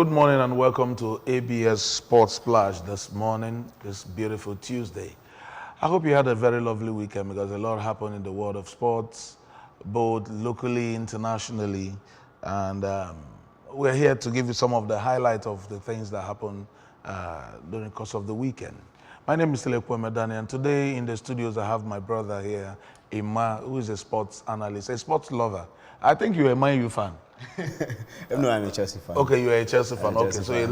good morning and welcome to ABS Sports Splash this morning, this beautiful Tuesday. I hope you had a very lovely weekend because a lot happened in the world of sports, both locally, internationally, and we're here to give you some of the highlights of the things that happened during the course of the weekend. My name is Silekwe Medani, and today in the studios I have my brother here, Ima, who is a sports analyst, a sports lover. I think you're a Man U fan. No, I'm a Chelsea fan. Okay, you're a Chelsea fan. Okay, so a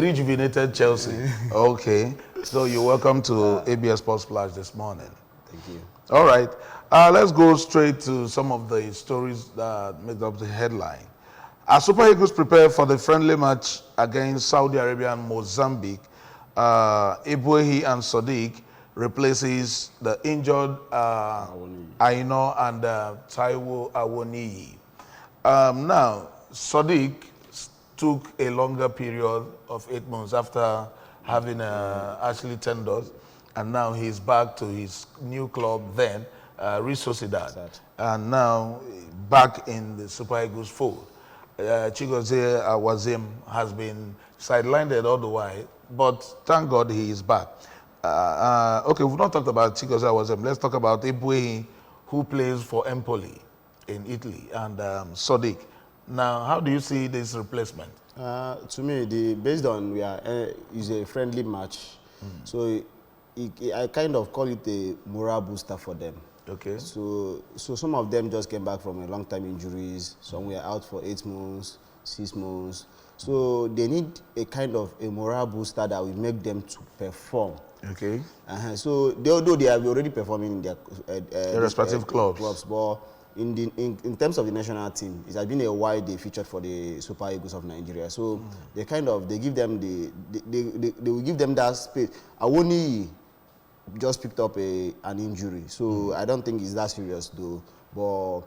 rejuvenated Chelsea. Okay, so you're welcome to ABS Sports Splash this morning. Thank you. All right, let's go straight to some of the stories that made up the headline. As Super Eagles prepare for the friendly match against Saudi Arabia and Mozambique, Ibuehi and Sadiq replaces the injured Aino and Taiwo Awoniyi. Now, Sadiq took a longer period of 8 months after having actually tenders, and now he's back to his new club then, Real Sociedad, and now back in the Super Eagles fold. Chigozie Awazim has been sidelined all the while, but thank God he is back. Okay, we've not talked about Chigozie Awazim. Let's talk about Ibuehi, who plays for Empoli in Italy, and Sadiq. Now, how do you see this replacement? To me, based on is a friendly match, so I kind of call it a morale booster for them. Okay. So some of them just came back from a long time injuries. Some were out for 8 months, 6 months. So they need a kind of a morale booster that will make them to perform. Okay. So although they are already performing in their respective clubs, but in terms of the national team, it has been a while they featured for the Super Eagles of Nigeria. So they give them they will give them that space. Awoniyi just picked up an injury, so I don't think it's that serious though. But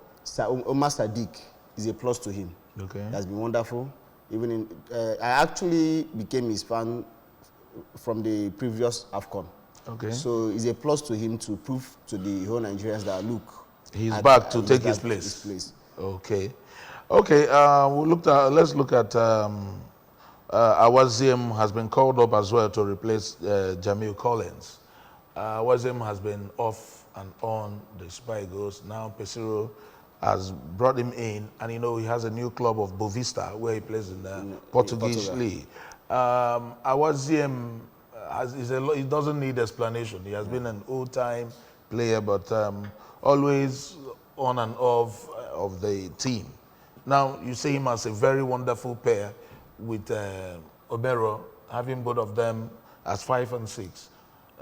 Omar Sadiq is a plus to him. Okay. It has been wonderful. Even I actually became his fan from the previous AFCON. Okay. So it's a plus to him to prove to the whole Nigerians that look, he's back to take his place. Okay. Okay. Let's look at Awazim has been called up as well to replace Jamil Collins. Awazim has been off and on the Super Eagles. Now Pesiro has brought him in, and he has a new club of Boavista where he plays in the Portuguese league. Awazim he doesn't need explanation. He has been an old-time player, but always on and off of the team. Now, you see him as a very wonderful pair with Obero, having both of them as 5 and 6.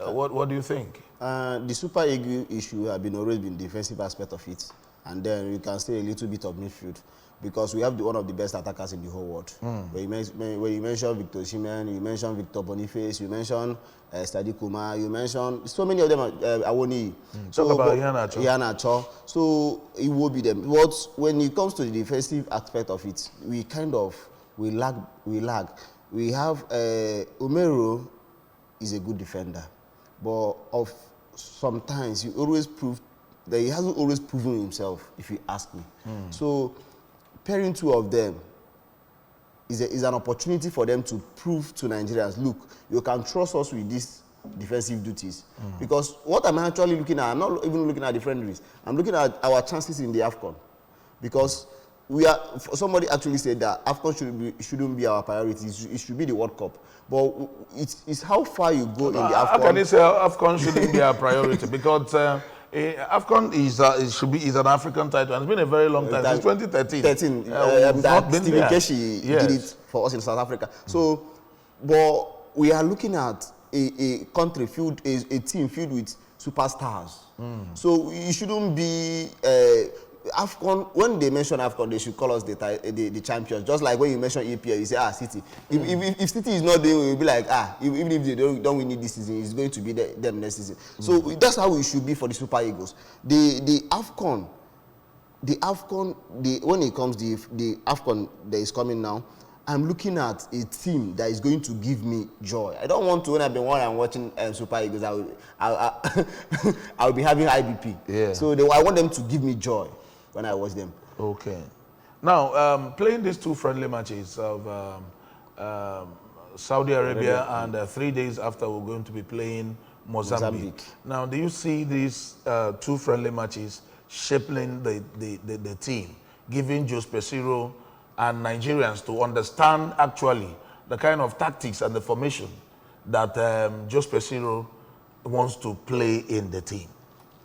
What do you think? The Super Eagle issue has always been the defensive aspect of it. And then we can say a little bit of midfield, because we have one of the best attackers in the whole world. When you mention Victor Osimhen, you mention Victor Boniface, you mention Sadiq Kumar, you mention so many of them are Awoniyi. Talk about Iheanacho. So it will be them. But when it comes to the defensive aspect of it, we lag. We have Omero is a good defender, but sometimes he always proved that he hasn't always proven himself, if you ask me. So pairing two of them is an opportunity for them to prove to Nigerians, look, you can trust us with these defensive duties. Because what I'm actually looking at, I'm not even looking at the friendlies, I'm looking at our chances in the AFCON. Because somebody actually said that AFCON shouldn't be our priority, it should be the World Cup. But it's how far you go in the AFCON. How can you say AFCON shouldn't be our priority? Because AFCON is an African title, and it's been a very long time, since 2013. Stephen Keshi did it for us in South Africa. So, but we are looking at a country filled, a team filled with superstars. So it shouldn't be AFCON. When they mention AFCON, they should call us the champions. Just like when you mention EPL, you say City. If City is not doing, we'll be like even if they don't win it this season, it's going to be them next season. So that's how we should be for the Super Eagles. The AFCON, when it comes the AFCON that is coming now, I'm looking at a team that is going to give me joy. I don't want to, when I'm watching Super Eagles, I'll be having IBP. Yeah. So I want them to give me joy when I watch them. Okay. Now, playing these two friendly matches of Saudi Arabia, and 3 days after we're going to be playing Mozambique. Now, do you see these two friendly matches shaping the team, giving Jose Pesiro and Nigerians to understand actually the kind of tactics and the formation that Jose Pesiro wants to play in the team?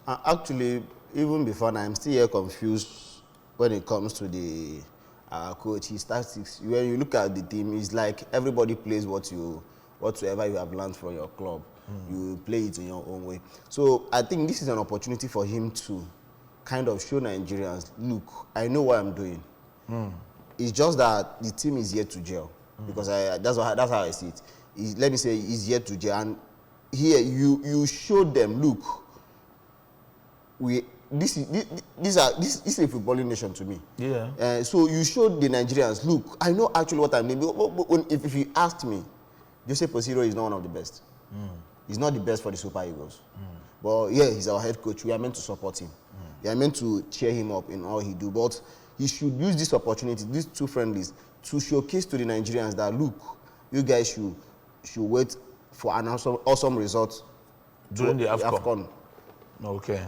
Actually, even before now, I'm still here confused when it comes to the coach, his tactics. When you look at the team, it's like everybody plays whatsoever you have learned from your club. You play it in your own way. So I think this is an opportunity for him to kind of show Nigerians, look, I know what I'm doing. It's just that the team is yet to gel, because that's how I see it. Let me say, it's yet to gel, and here you show them, look, this is a footballing nation to me. Yeah. So you showed the Nigerians, look, I know actually what I'm doing. But if you asked me, Jose Pesiro is not one of the best. He's not the best for the Super Eagles. But yeah, he's our head coach. We are meant to support him. We are meant to cheer him up in all he do. But he should use this opportunity, these two friendlies, to showcase to the Nigerians that, look, you guys should wait for an awesome result during the AFCON. AFCON. Okay.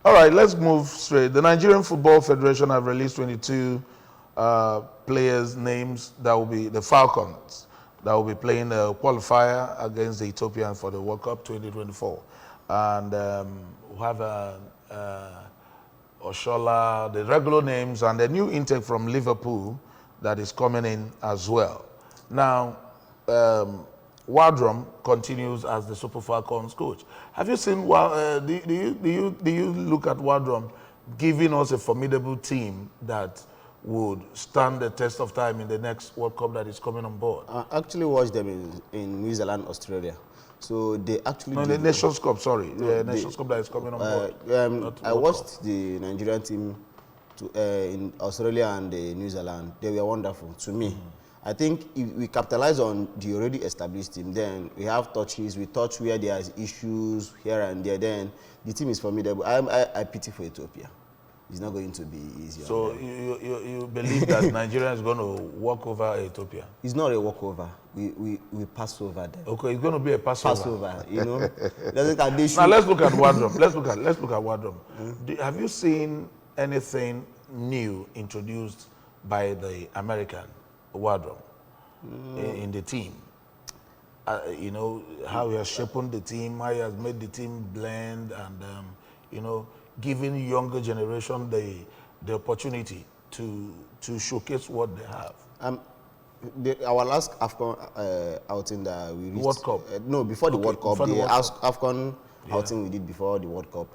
All right, let's move straight. The Nigerian Football Federation have released 22 players' names that will be the Falcons that will be playing the qualifier against the Ethiopians for the World Cup 2024. And we have Oshola, the regular names, and the new intake from Liverpool that is coming in as well. Now, Wardrum continues as the Super Falcons coach. Have you seen? Do you look at Wardrum giving us a formidable team that would stand the test of time in the next World Cup that is coming on board? I actually watched them in New Zealand, Australia. So they actually... No, the Nations Cup, sorry. The Nations Cup that is coming on board. I watched the Nigerian team in Australia and New Zealand. They were wonderful to me. I think if we capitalize on the already established team, then we have touches, we touch where there is issues here and there, then the team is formidable. I pity for Ethiopia. It's not going to be easy. So you believe that Nigeria is going to walk over Ethiopia? It's not a walkover. We pass over them. Okay, it's going to be a passover. Passover, you know. Now let's look at Wardrum. Let's look at Wardrum. Have you seen anything new introduced by the American Wardrum in the team? You know, how he has shaped the team, how he has made the team blend, and you know, giving younger generation the opportunity to showcase what they have. Our last AFCON outing that we reached, World Cup. No, before the World Cup, the AFCON outing we did before the World Cup.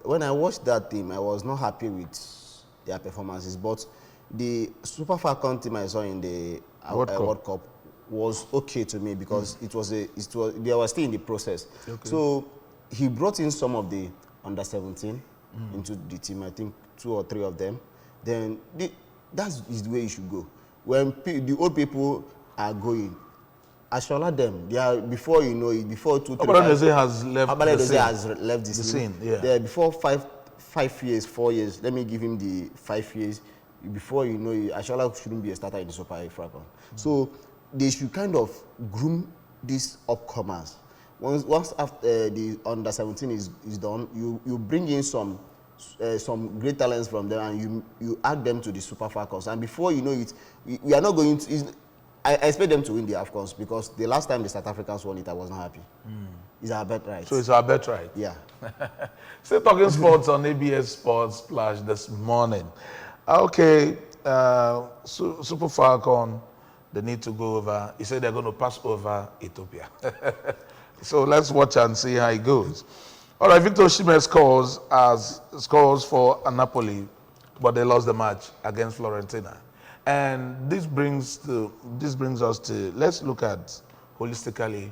When I watched that team, I was not happy with their performances, but the Super Falcon team I saw in the World Cup was okay to me, because they were still in the process. Okay. So he brought in some of the under-17 into the team, I think 2 or 3 of them. Then that's the way you should go. When the old people are going, Ashola them, they are, before you know it, before 2, 3 years. has left the scene. Yeah. Before 5 years, 4 years, let me give him the 5 years. Before you know it, Ashola shouldn't be a starter in the Super Falcon. So they should kind of groom these upcomers. Once after the under-17 is done, you bring in some great talents from them, and you add them to the Super Falcons. And before you know it, we are not going to... I expect them to win the AFCONs, because the last time the South Africans won it, I was not happy. It's our birthright. So it's our birthright. Yeah. Still talking sports on ABS Sports Splash this morning. Okay, Super Falcon, they need to go over. He said they're going to pass over Ethiopia. So let's watch and see how it goes. All right, Victor Osimhen scores for Napoli, but they lost the match against Fiorentina. And this brings us to, let's look at holistically.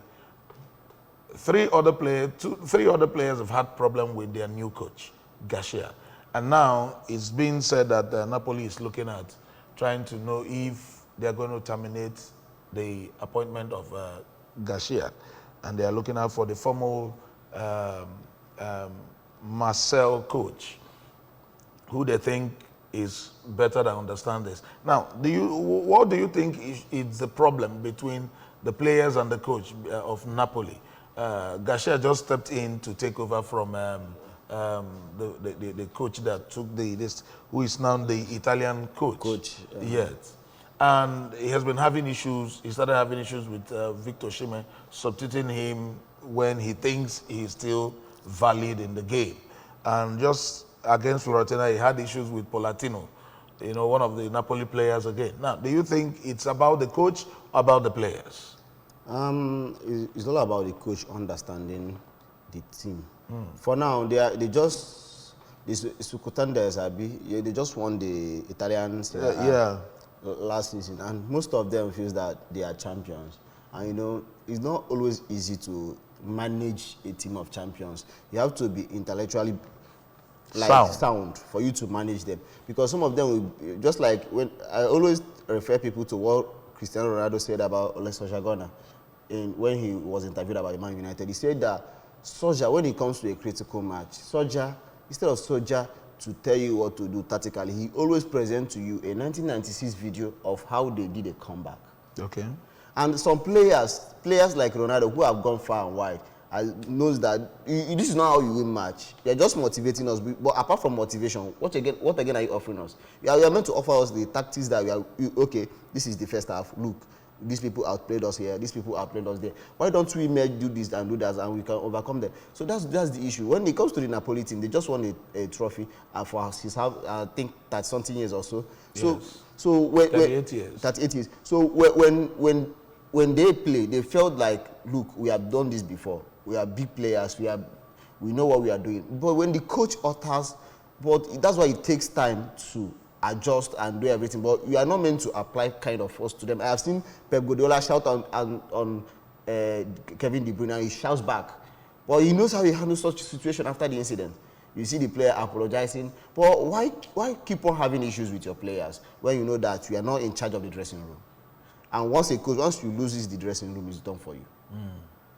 3 other players have had problem with their new coach, Garcia. And now it's being said that Napoli is looking at trying to know if they're going to terminate the appointment of Garcia. And they are looking out for the former Marcel coach, who they think is better than understand this. Now, what do you think is the problem between the players and the coach of Napoli? Garcia just stepped in to take over from the coach that took this, who is now the Italian coach. Yes. And he has been having issues. He started having issues with Victor Osimhen, substituting him when he thinks he's still valid in the game. And just against Fiorentina, he had issues with Polatino, you know, one of the Napoli players again. Now, do you think it's about the coach or about the players? It's all about the coach understanding the team. For now, they just they just won the Italian Serie A last season, and most of them feels that they are champions. And you know, it's not always easy to manage a team of champions. You have to be intellectually sound for you to manage them, because some of them will, just like when I always refer people to what Cristiano Ronaldo said about Ole Solskjaer when he was interviewed about Man United. He said that Solskjaer, when it comes to a critical match, Solskjaer, instead of Solskjaer to tell you what to do tactically, he always presents to you a 1996 video of how they did a comeback. Okay. And some players like Ronaldo, who have gone far and wide, knows that this is not how you win match. You're just motivating us. But apart from motivation, what again are you offering us? You are meant to offer us the tactics that okay, this is the first half. Look, these people outplayed us here. These people outplayed us there. Why don't we do this and do that, and we can overcome them? So that's the issue. When it comes to the Napoli team, they just won a trophy for his I think 30 something years or so. Yes. So when 38 years. 38 years. So when they play, they felt like, look, we have done this before. We are big players. We know what we are doing. But when the coach utters, but that's why it takes time to adjust and do everything. But you are not meant to apply kind of force to them. I have seen Pep Guardiola shout on Kevin De Bruyne, and he shouts back. But he knows how he handles such a situation after the incident. You see the player apologizing. But why keep on having issues with your players when you know that you are not in charge of the dressing room? And once you lose the dressing room, it's done for you.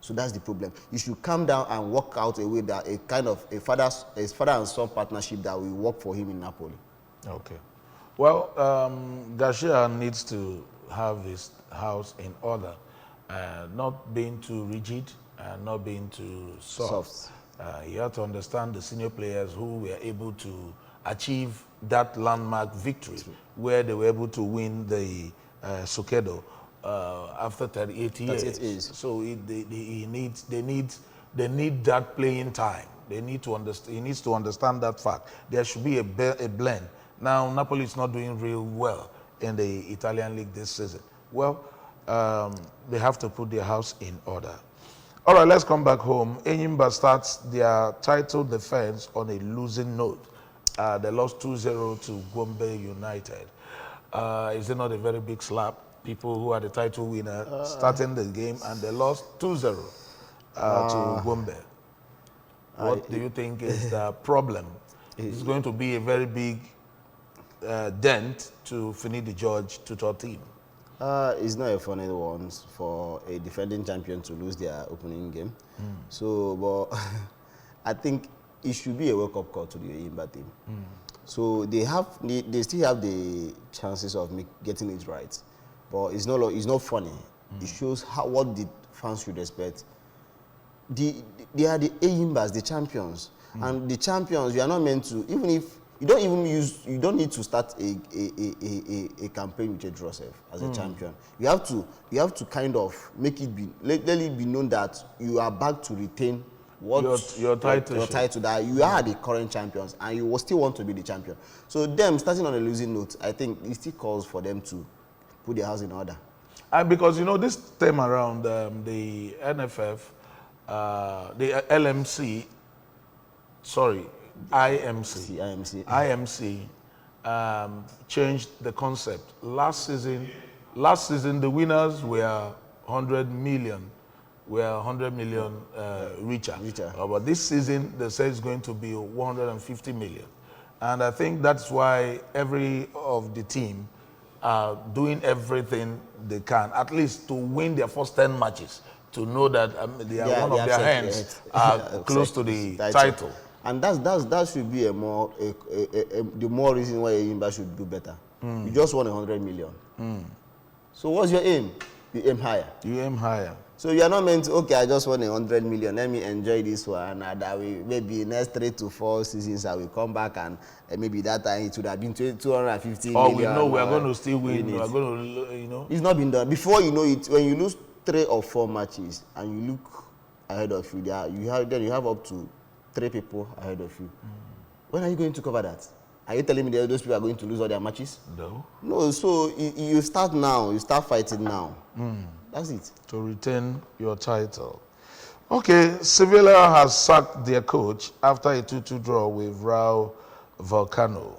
So that's the problem. You should calm down and work out a way that a father and son partnership that will work for him in Napoli. Okay. Well, Garcia needs to have his house in order, not being too rigid and not being too soft. You have to understand the senior players who were able to achieve that landmark victory where they were able to win the Sukedo after 38 years. So they need that playing time. They need to understand. He needs to understand that fact. There should be a blend. Now Napoli is not doing real well in the Italian league this season. Well, they have to put their house in order. All right, let's come back home. Enyimba starts their title defense on a losing note. They lost 2-0 to Gombe United. Is it not a very big slap? People who are the title winner starting the game, and they lost 2-0 to Gombe. What do you think is the problem? It's going to be a very big dent to Finidi George tutor team. It's not a funny one for a defending champion to lose their opening game. So, but I think it should be a wake-up call to the Enyimba team. So they still have the chances of getting it right, but it's not funny. It shows what the fans should expect. They are the Enyimbas, the champions, and the champions. You are not meant to, even if you don't need to start a campaign with a draw as a champion. You have to kind of make it let it be known that you are back to retain your title that you are the current champions, and you will still want to be the champion. So them starting on a losing note, I think it still calls for them to put their house in order. And because this time around, the NFF, the LMC, sorry, IMC changed the concept. Last season the winners were 100 million. We are 100 million richer. But this season, they say it's going to be 150 million. And I think that's why every of the team are doing everything they can, at least to win their first 10 matches, to know that one of their hands are close to the title. And that should be the more reason why Enyimba should do better. You just won 100 million. So what's your aim? You aim higher. You aim higher. So you are not meant to, okay, I just won 100 million, let me enjoy this one, and that way, maybe next 3 to 4 seasons I will come back and maybe that time it would have been 250 million. Oh, we know we are going to still win. We are going to, you know. It's not been done. Before you know it, when you lose 3 or 4 matches and you look ahead of you, then you have up to 3 people ahead of you. When are you going to cover that? Are you telling me that those people are going to lose all their matches? No. No, so you start now, you start fighting now. That's it. To retain your title. Okay, Sevilla has sacked their coach after a 2-2 draw with Raul Volcano.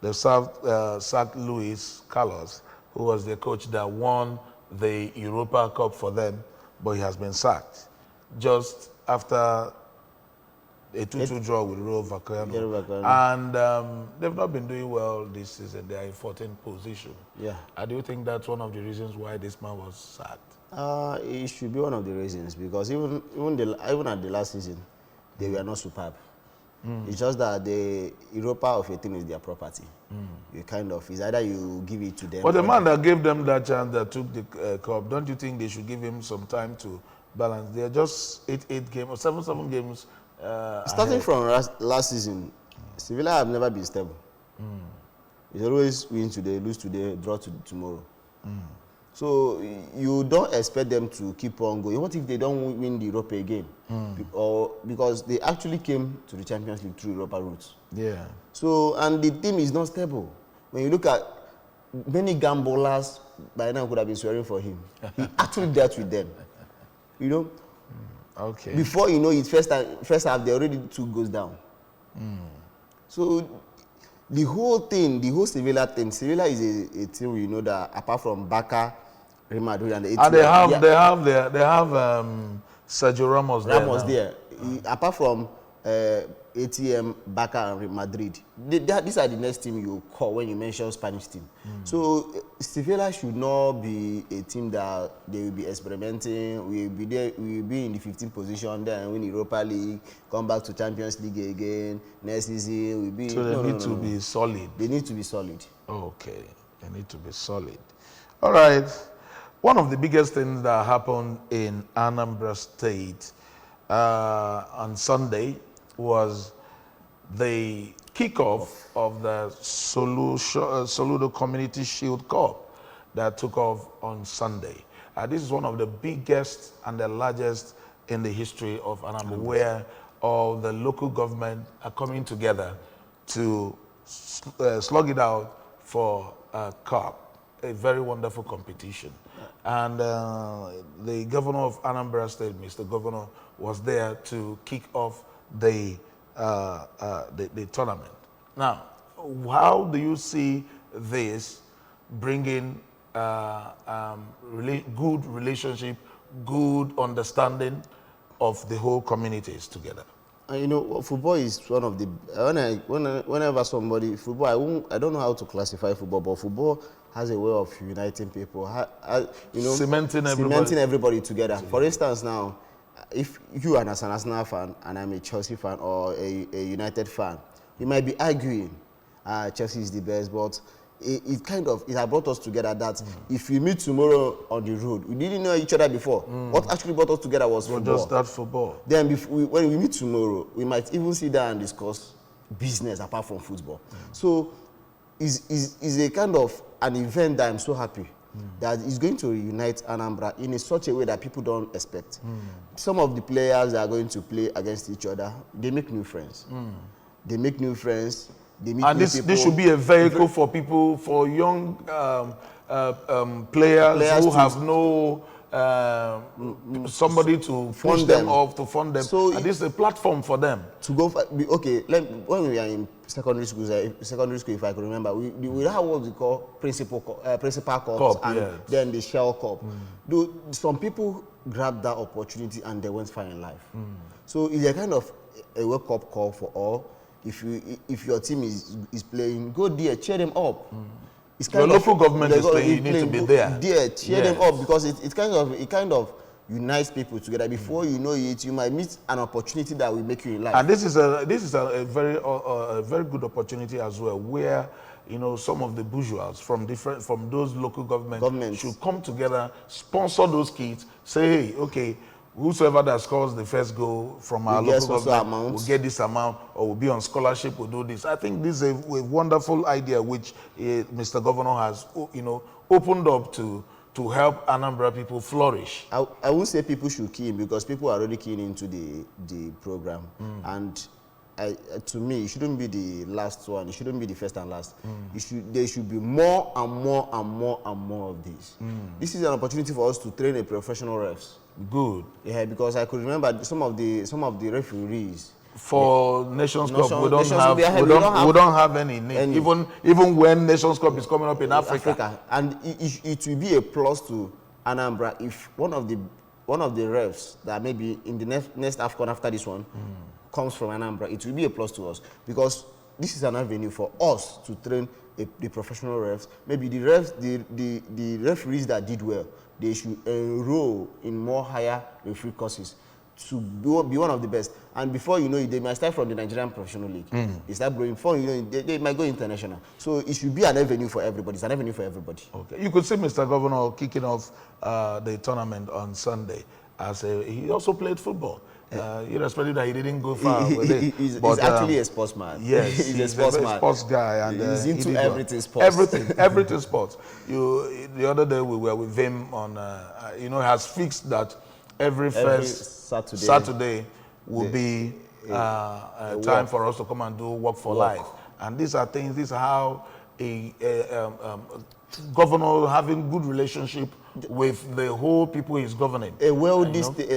They've sacked Luis Carlos, who was the coach that won the Europa Cup for them, but he has been sacked just after a 2-2 draw with Raul Volcano. And they've not been doing well this season. They are in 14th position. Yeah. Do you think that's one of the reasons why this man was sacked? It should be one of the reasons, because even at the last season, they were not superb. It's just that the Europa of a team is their property. You it's either you give it to them. But the man that gave them that chance, that took the cup, don't you think they should give him some time to balance? They are just 8 games or 7 games. Starting ahead. from last season, Sevilla have never been stable. It's always win today, lose today, draw tomorrow. So you don't expect them to keep on going. What if they don't win the Europa again? Because they actually came to the Champions League through Europa routes. Yeah. So, and the team is not stable. When you look at many gamblers, by now could have been swearing for him. He actually dealt with them. You know? Okay. Before you know it, first half, they already 2 goals down. So the whole thing, the whole Sevilla thing, Sevilla is a team you know that apart from Barca, Real Madrid and the And they have Sergio Ramos there. Ramos there. Apart from ATM, Barca and Real Madrid, these are the next team you call when you mention Spanish team. So Sevilla should not be a team that they will be experimenting. We will be there. We will be in the 15th position, then win Europa League, come back to Champions League again. Next season will be. So they need to be solid. They need to be solid. Okay, they need to be solid. All right. One of the biggest things that happened in Anambra State on Sunday was the kickoff of the Soludo Community Shield Cup that took off on Sunday. This is one of the biggest and the largest in the history of Anambra, where all the local government are coming together to slug it out for a cup, a very wonderful competition. And the governor of Anambra State, Mr. Governor, was there to kick off the tournament. Now, how do you see this bringing good relationship, good understanding of the whole communities together? And you know, football is one of the whenever somebody football, I don't know how to classify football, but football has a way of uniting people. You know, cementing everybody together. For instance, now, if you are an Arsenal fan and I'm a Chelsea fan or a United fan, we might be arguing, Chelsea is the best, but it has brought us together that if we meet tomorrow on the road, we didn't know each other before. What actually brought us together was football. Just that football. Then when we meet tomorrow, we might even sit down and discuss business apart from football. So it's a kind of an event that I'm so happy that is going to reunite Anambra in such a way that people don't expect. Some of the players that are going to play against each other, they make new friends. They make new friends. They meet and new this should be a vehicle for people, for young players who have no somebody to push them off, to fund them. So and this is a platform for them. To go for, okay, when we were in secondary school, if I can remember, we have what we call principal cups and then the shell cup. Some people grabbed that opportunity and they went far in life. So it's a kind of a wake-up call for all. If your team is playing, go there, cheer them up. It's Your local government is playing, you need to be there. Cheer them up, because it kind of unites people together. Before you know it, you might meet an opportunity that will make you in life. And this is a very good opportunity as well, where some of the bourgeois from those local governments should come together, sponsor those kids, say, hey, okay, whosoever that scores the first goal from our local government will get this amount, or will be on scholarship, will do this. I think this is a wonderful idea which Mr. Governor has opened up to help Anambra people flourish. I won't say people should key in, because people are already keying into the program. And to me, it shouldn't be the last one. It shouldn't be the first and last. There should be more and more and more and more of this. This is an opportunity for us to train a professional refs. Good. Yeah, because I could remember some of the referees. For Nations Cup, we don't have any name. Even when Nations Cup is coming up in Africa. And it will be a plus to Anambra if one of the refs that maybe in the next AFCON after this one comes from Anambra. It will be a plus to us, because this is an avenue for us to train the professional refs. Maybe the referees that did well, they should enroll in more higher referee courses to be one of the best. And before you know it, they might start from the Nigerian Professional League. They start growing. Before you know it, they might go international. So it should be an avenue for everybody. It's an avenue for everybody. Okay. You could see Mr. Governor kicking off the tournament on Sunday. He also played football. Irrespective that he didn't go far with it. He's actually a sportsman. Yes, he's a sportsman. Sports guy, and he's into everything sports. Everything sports. The other day we were with him on. Has fixed that every first Saturday will be time for us to come and do Work for Life. And these are things. This is how a governor having good relationship with the whole people he's governing. A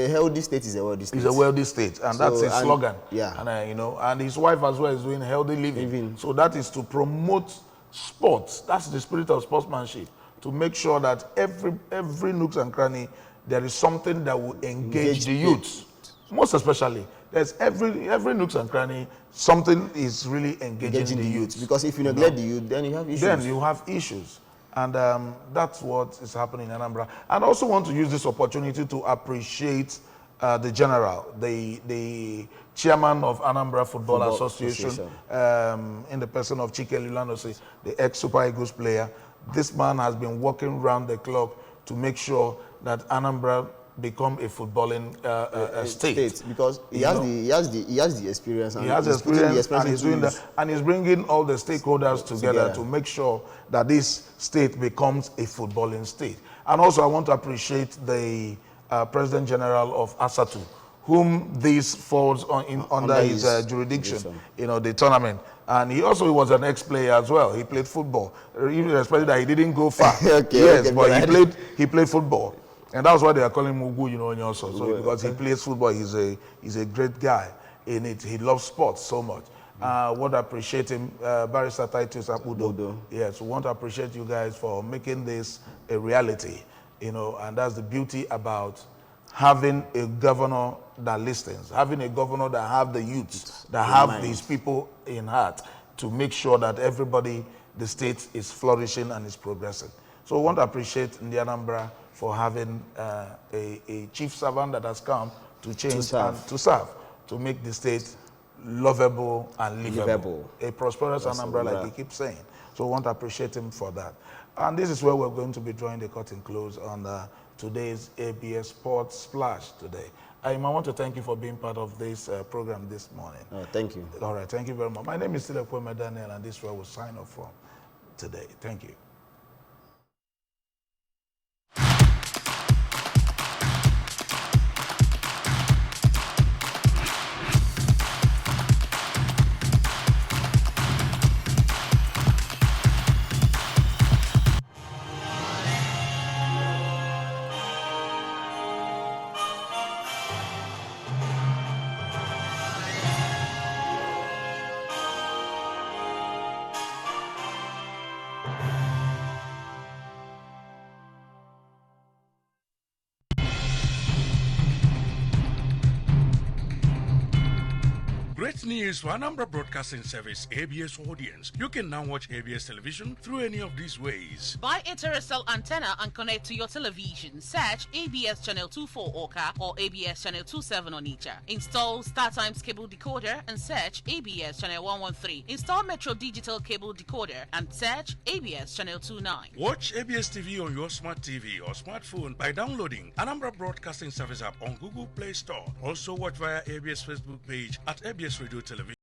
healthy state is a wealthy state. It's a wealthy state, and that's his slogan. Yeah. And and his wife as well is doing healthy living. So that is to promote sports. That's the spirit of sportsmanship. To make sure that every nooks and cranny there is something that will engage the youth. Most especially, there's every nooks and cranny, something is really engaging the youth. Because if you neglect the youth, then you have issues. And that's what is happening in Anambra. And I also want to use this opportunity to appreciate the general, the chairman of Anambra Football Association, in the person of Chike Lulanosi, the ex-Super Eagles player. This man has been working round the clock to make sure that Anambra become a footballing state. Because he has the experience. He has the experience, and he's doing that, and he's bringing all the stakeholders together to make sure that this state becomes a footballing state. And also, I want to appreciate the President General of ASATU, whom this falls under his jurisdiction. The tournament. And he was an ex-player as well. He played football, even especially that he didn't go far. But he played football. And that's why they are calling him Ugu, also. So because he plays football, he's a great guy in it. He loves sports so much. Want to appreciate him, Barrister Titus Apudo. Yes, we want to appreciate you guys for making this a reality. And that's the beauty about having a governor that listens, having a governor that have the youths, that have these people in heart to make sure that everybody, the state is flourishing and is progressing. So I want to appreciate Ndi Anambra for having a chief servant that has come to change and to serve, to make the state lovable and livable. A prosperous Anambra, like he keeps saying. So I want to appreciate him for that. And this is where we're going to be drawing the curtain close on today's ABS Sports Splash today. I want to thank you for being part of this program this morning. Thank you. All right, thank you very much. My name is Tilekweme Daniel, and this is where we'll sign off from today. Thank you. Great news for Anambra Broadcasting Service ABS audience. You can now watch ABS television through any of these ways. Buy a terrestrial antenna and connect to your television. Search ABS Channel 24 Oka or ABS Channel 27 Onitsha. Install StarTimes cable decoder and search ABS Channel 113. Install Metro Digital cable decoder and search ABS Channel 29. Watch ABS TV on your smart TV or smartphone by downloading Anambra Broadcasting Service app on Google Play Store. Also watch via ABS Facebook page at ABS Radio Television.